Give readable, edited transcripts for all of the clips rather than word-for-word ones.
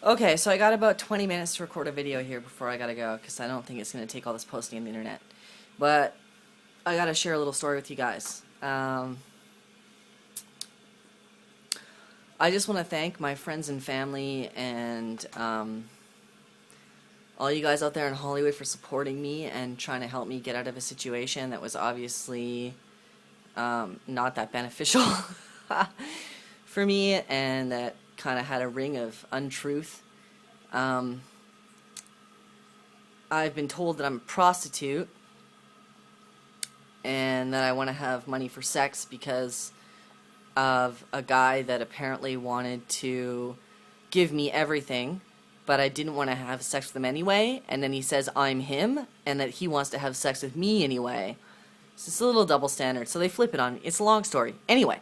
Okay, so I got about 20 minutes to record a video here before I gotta go, because I don't think it's gonna take all this posting on the internet. But I gotta share a little story with you guys. I just want to thank my friends and family and all you guys out there in Hollywood for supporting me and trying to help me get out of a situation that was obviously not that beneficial for me, and that kind of had a ring of untruth. Um, I've been told that I'm a prostitute and that I want to have money for sex because of a guy that apparently wanted to give me everything, but I didn't want to have sex with him anyway, and then he says I'm him, and that he wants to have sex with me anyway. It's just a little double standard, so they flip it on me. It's a long story. Anyway,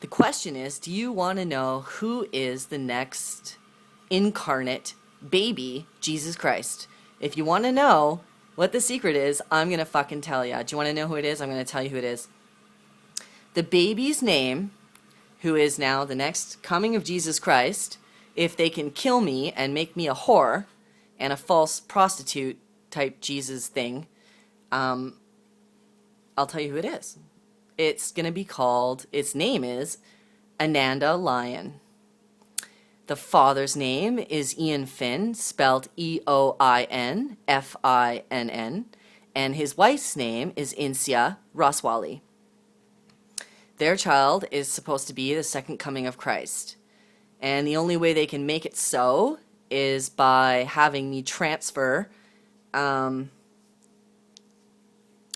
the question is, do you want to know who is the next incarnate baby Jesus Christ? If you want to know what the secret is, I'm going to fucking tell you. Do you want to know who it is? I'm going to tell you who it is. The baby's name, who is now the next coming of Jesus Christ, if they can kill me and make me a whore and a false prostitute type Jesus thing, I'll tell you who it is. It's going to be called, its name is Ananda Lion. The father's name is Ian Finn, spelled Eoin Finn, and his wife's name is Insia Roswali. Their child is supposed to be the second coming of Christ. And the only way they can make it so is by having me transfer, by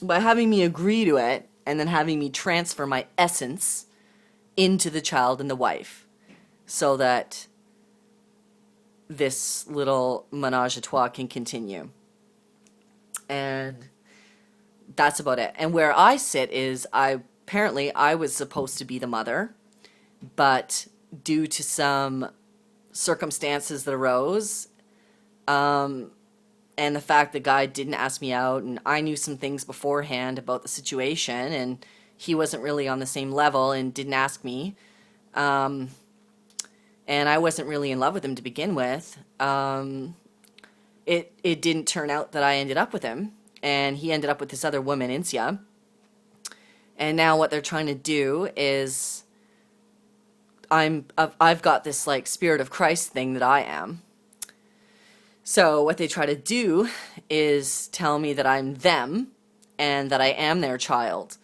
having me agree to it, and then having me transfer my essence into the child and the wife, so that this little menage a trois can continue. And that's about it. And where I sit is, apparently I was supposed to be the mother, but due to some circumstances that arose, and the fact the guy didn't ask me out, and I knew some things beforehand about the situation, and he wasn't really on the same level and didn't ask me, and I wasn't really in love with him to begin with, it didn't turn out that I ended up with him, and he ended up with this other woman, Insia. And now what they're trying to do is, I've got this like spirit of Christ thing that I am. So what they try to do is tell me that I'm them and that I am their child.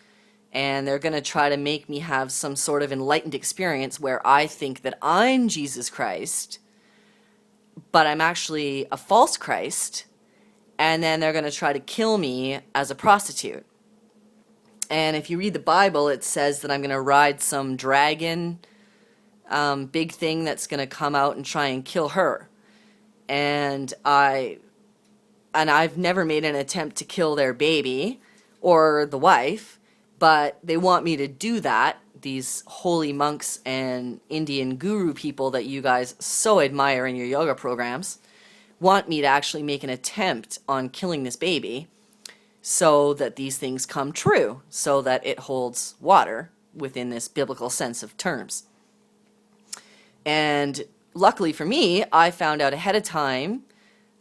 And they're going to try to make me have some sort of enlightened experience where I think that I'm Jesus Christ, but I'm actually a false Christ. And then they're going to try to kill me as a prostitute. And if you read the Bible, it says that I'm going to ride some dragon, big thing that's going to come out and try and kill her. And I've never made an attempt to kill their baby or the wife, but they want me to do that. These holy monks and Indian guru people that you guys so admire in your yoga programs want me to actually make an attempt on killing this baby, so that these things come true, so that it holds water within this biblical sense of terms. And luckily for me, I found out ahead of time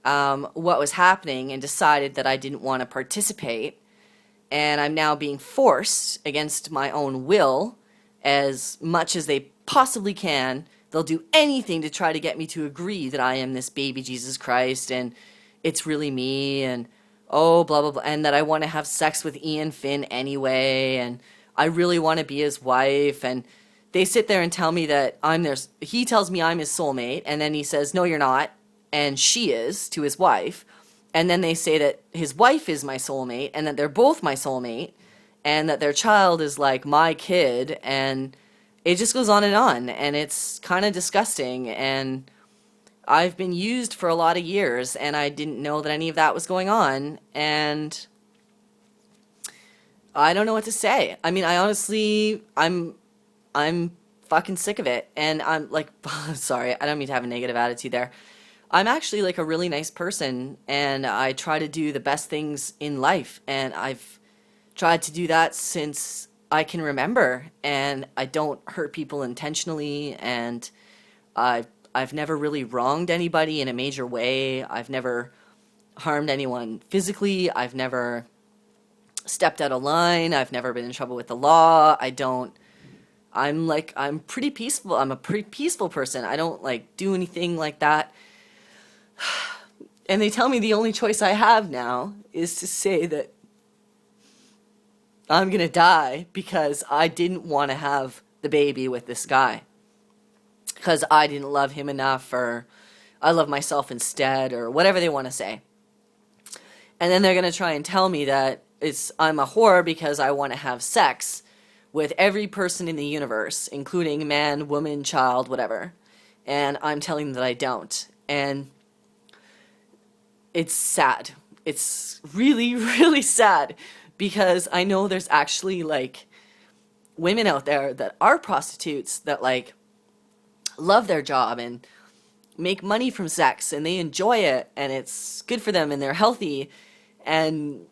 what was happening and decided that I didn't want to participate. And I'm now being forced against my own will as much as they possibly can. They'll do anything to try to get me to agree that I am this baby Jesus Christ and it's really me, and oh, blah, blah, blah, and that I want to have sex with Ian Finn anyway, and I really want to be his wife, and they sit there and tell me that he tells me I'm his soulmate, and then he says, no, you're not, and she is, to his wife, and then they say that his wife is my soulmate, and that they're both my soulmate, and that their child is like my kid, and it just goes on, and it's kind of disgusting, and I've been used for a lot of years, and I didn't know that any of that was going on, and I don't know what to say. I mean, I honestly, I'm fucking sick of it, and I'm like, sorry, I don't mean to have a negative attitude there. I'm actually like a really nice person, and I try to do the best things in life, and I've tried to do that since I can remember, and I don't hurt people intentionally, and I've never really wronged anybody in a major way. I've never harmed anyone physically. I've never stepped out of line. I've never been in trouble with the law. I'm pretty peaceful. I'm a pretty peaceful person. I don't like do anything like that. And they tell me the only choice I have now is to say that I'm going to die because I didn't want to have the baby with this guy. Because I didn't love him enough, or I love myself instead, or whatever they want to say. And then they're going to try and tell me that I'm a whore because I want to have sex with every person in the universe, including man, woman, child, whatever. And I'm telling them that I don't. And it's sad. It's really, really sad, because I know there's actually, like, women out there that are prostitutes that, like, love their job and make money from sex, and they enjoy it, and it's good for them, and they're healthy, and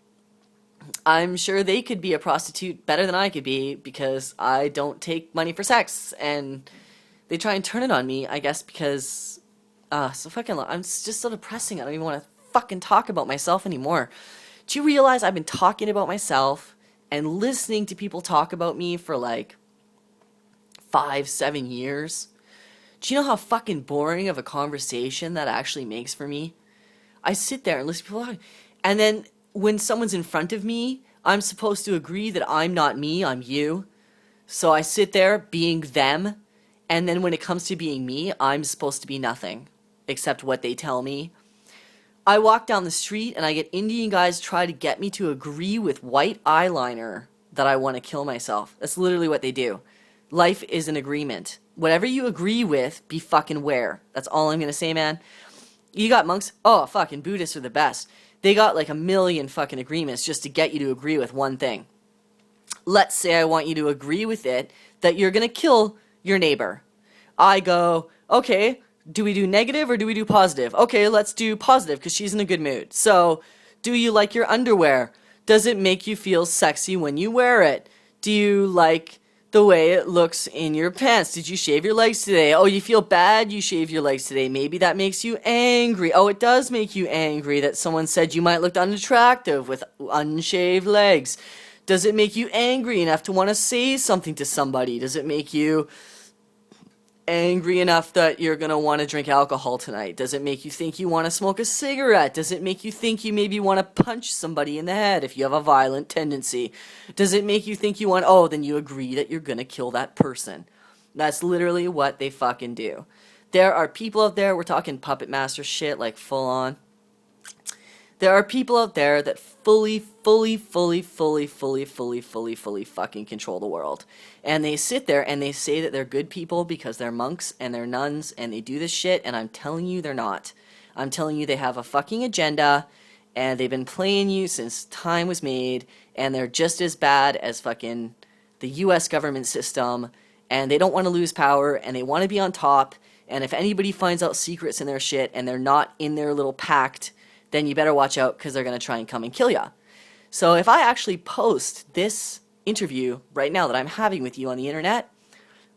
I'm sure they could be a prostitute better than I could be, because I don't take money for sex, and they try and turn it on me, I guess, because, I'm just so depressing. I don't even want to fucking talk about myself anymore. Do you realize I've been talking about myself and listening to people talk about me for like 5-7 years? Do you know how fucking boring of a conversation that actually makes for me? I sit there and listen to people talk, and then when someone's in front of me, I'm supposed to agree that I'm not me, I'm you. So I sit there being them, and then when it comes to being me, I'm supposed to be nothing except what they tell me. I walk down the street and I get Indian guys try to get me to agree with white eyeliner that I want to kill myself. That's literally what they do. Life is an agreement. Whatever you agree with, be fucking wear. That's all I'm going to say, man. You got monks? Oh, fucking Buddhists are the best. They got like 1 million fucking agreements just to get you to agree with one thing. Let's say I want you to agree with it that you're going to kill your neighbor. I go, okay, do we do negative or do we do positive? Okay, let's do positive because she's in a good mood. So, do you like your underwear? Does it make you feel sexy when you wear it? Do you like the way it looks in your pants? Did you shave your legs today? Oh, you feel bad you shave your legs today. Maybe that makes you angry. Oh, it does make you angry that someone said you might look unattractive with unshaved legs. Does it make you angry enough to want to say something to somebody? Does it make you angry enough that you're going to want to drink alcohol tonight? Does it make you think you want to smoke a cigarette? Does it make you think you maybe want to punch somebody in the head if you have a violent tendency? Does it make you think you want, oh, then you agree that you're going to kill that person? That's literally what they fucking do. There are people out there, we're talking puppet master shit, like full on. There are people out there that fully fucking control the world. And they sit there and they say that they're good people because they're monks and they're nuns and they do this shit, and I'm telling you they're not. I'm telling you they have a fucking agenda, and they've been playing you since time was made, and they're just as bad as fucking the US government system, and they don't want to lose power, and they want to be on top, and if anybody finds out secrets in their shit and they're not in their little pact, then you better watch out because they're going to try and come and kill ya. So if I actually post this interview right now that I'm having with you on the internet,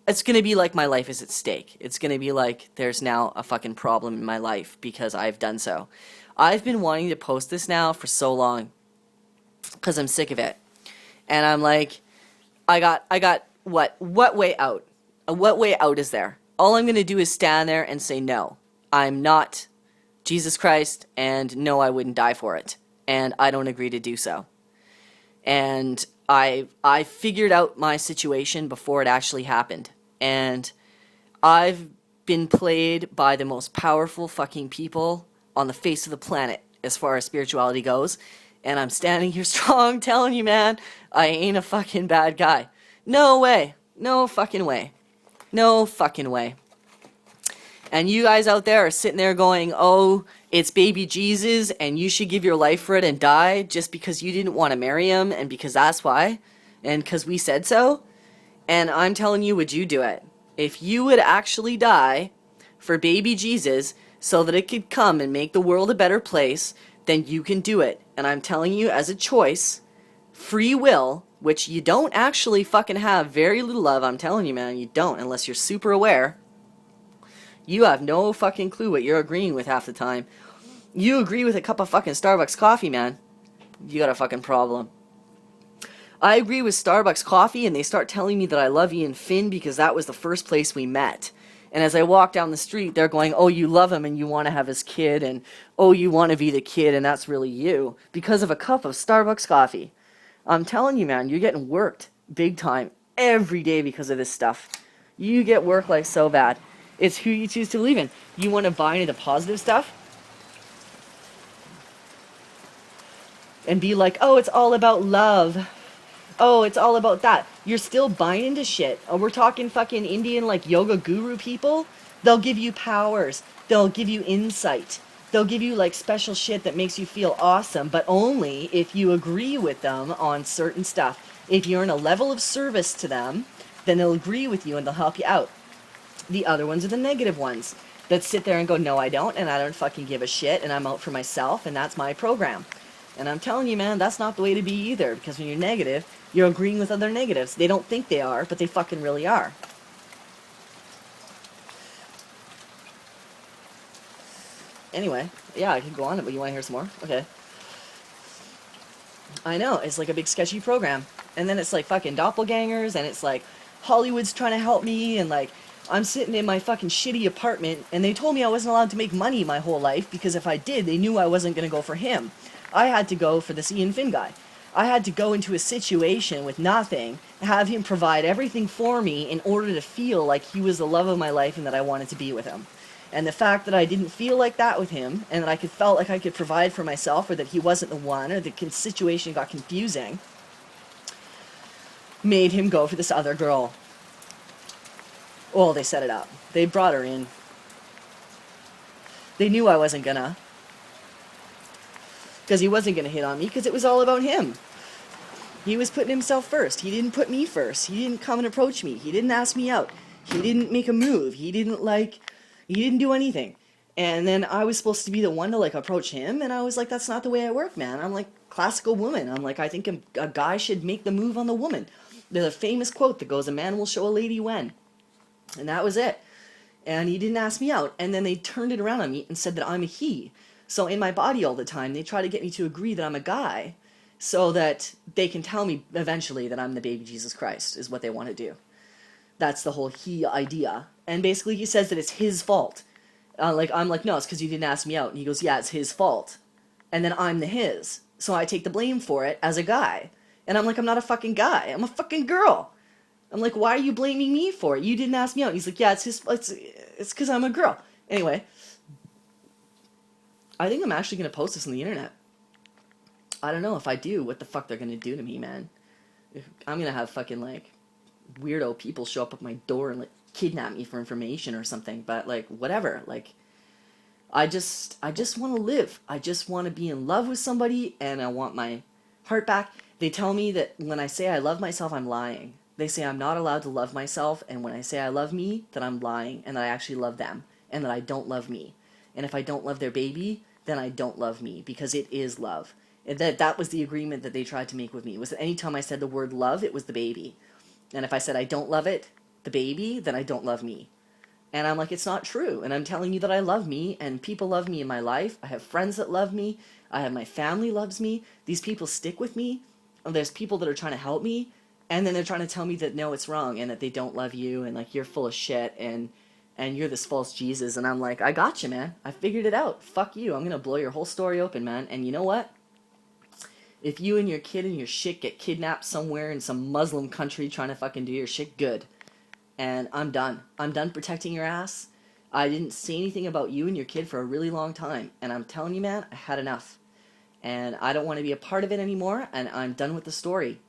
it's going to be like my life is at stake. It's going to be like there's now a fucking problem in my life because I've done so. I've been wanting to post this now for so long because I'm sick of it. And I'm like, I got what way out? What way out is there? All I'm going to do is stand there and say, no, I'm not Jesus Christ, and no, I wouldn't die for it, and I don't agree to do so. And I figured out my situation before it actually happened, and I've been played by the most powerful fucking people on the face of the planet as far as spirituality goes, and I'm standing here strong telling you, man, I ain't a fucking bad guy. No way. No fucking way. No fucking way. And you guys out there are sitting there going, oh, it's baby Jesus, and you should give your life for it and die just because you didn't want to marry him, and because that's why, and because we said so. And I'm telling you, would you do it? If you would actually die for baby Jesus so that it could come and make the world a better place, then you can do it. And I'm telling you, as a choice, free will, which you don't actually fucking have very little of, I'm telling you, man, you don't, unless you're super aware. You have no fucking clue what you're agreeing with half the time. You agree with a cup of fucking Starbucks coffee, man. You got a fucking problem. I agree with Starbucks coffee, and they start telling me that I love Ian Finn because that was the first place we met. And as I walk down the street, they're going, oh, you love him and you want to have his kid, and oh, you want to be the kid, and that's really you, because of a cup of Starbucks coffee. I'm telling you, man, you're getting worked big time every day because of this stuff. You get worked like so bad. It's who you choose to believe in. You want to buy into the positive stuff and be like, oh, it's all about love. Oh, it's all about that. You're still buying into shit. Oh, we're talking fucking Indian, like, yoga guru people. They'll give you powers. They'll give you insight. They'll give you, like, special shit that makes you feel awesome, but only if you agree with them on certain stuff. If you're in a level of service to them, then they'll agree with you and they'll help you out. The other ones are the negative ones that sit there and go, no, I don't, and I don't fucking give a shit, and I'm out for myself, and that's my program. And I'm telling you, man, that's not the way to be either, because when you're negative, you're agreeing with other negatives. They don't think they are, but they fucking really are. Anyway, yeah, I could go on, but you want to hear some more? Okay. I know, it's like a big sketchy program. And then it's like fucking doppelgangers, and it's like Hollywood's trying to help me, and like I'm sitting in my fucking shitty apartment, and they told me I wasn't allowed to make money my whole life, because if I did, they knew I wasn't going to go for him. I had to go for this Ian Finn guy. I had to go into a situation with nothing, have him provide everything for me in order to feel like he was the love of my life and that I wanted to be with him. And the fact that I didn't feel like that with him, and that I felt like I could provide for myself, or that he wasn't the one, or the situation got confusing, made him go for this other girl. Well, they set it up. They brought her in. They knew I wasn't gonna. Because he wasn't gonna hit on me, because it was all about him. He was putting himself first. He didn't put me first. He didn't come and approach me. He didn't ask me out. He didn't make a move. He didn't do anything. And then I was supposed to be the one to, like, approach him, and I was like, that's not the way I work, man. I'm like, classical woman. I'm like, I think a guy should make the move on the woman. There's a famous quote that goes, a man will show a lady when. And that was it. And he didn't ask me out. And then they turned it around on me and said that I'm a he. So in my body all the time, they try to get me to agree that I'm a guy, so that they can tell me eventually that I'm the baby Jesus Christ, is what they want to do. That's the whole he idea. And basically he says that it's his fault. I'm like, no, it's because you didn't ask me out. And he goes, yeah, it's his fault. And then I'm the his. So I take the blame for it as a guy. And I'm like, I'm not a fucking guy. I'm a fucking girl. I'm like, why are you blaming me for it? You didn't ask me out. And he's like, yeah, it's because I'm a girl. Anyway, I think I'm actually going to post this on the internet. I don't know. If I do, what the fuck they're going to do to me, man. I'm going to have fucking, like, weirdo people show up at my door and, like, kidnap me for information or something. But, like, whatever. Like, I just want to live. I just want to be in love with somebody, and I want my heart back. They tell me that when I say I love myself, I'm lying. They say I'm not allowed to love myself, and when I say I love me, that I'm lying, and that I actually love them, and that I don't love me. And if I don't love their baby, then I don't love me, because it is love. And that was the agreement that they tried to make with me, was that anytime I said the word love, it was the baby. And if I said I don't love it, the baby, then I don't love me. And I'm like, it's not true. And I'm telling you that I love me, and people love me in my life. I have friends that love me. I have my family loves me. These people stick with me. And there's people that are trying to help me, and then they're trying to tell me that no, it's wrong, and that they don't love you, and like you're full of shit, and you're this false Jesus. And I'm like, I got you, man. I figured it out. Fuck you. I'm gonna blow your whole story open, man. And you know what? If you and your kid and your shit get kidnapped somewhere in some Muslim country trying to fucking do your shit, good. And I'm done. I'm done protecting your ass. I didn't say anything about you and your kid for a really long time. And I'm telling you, man, I had enough. And I don't want to be a part of it anymore, and I'm done with the story.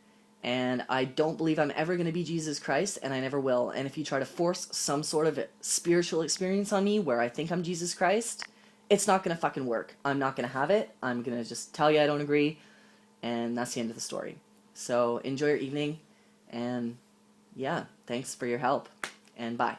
And I don't believe I'm ever going to be Jesus Christ, and I never will. And if you try to force some sort of spiritual experience on me where I think I'm Jesus Christ, it's not going to fucking work. I'm not going to have it. I'm going to just tell you I don't agree, and that's the end of the story. So enjoy your evening, and yeah, thanks for your help, and bye.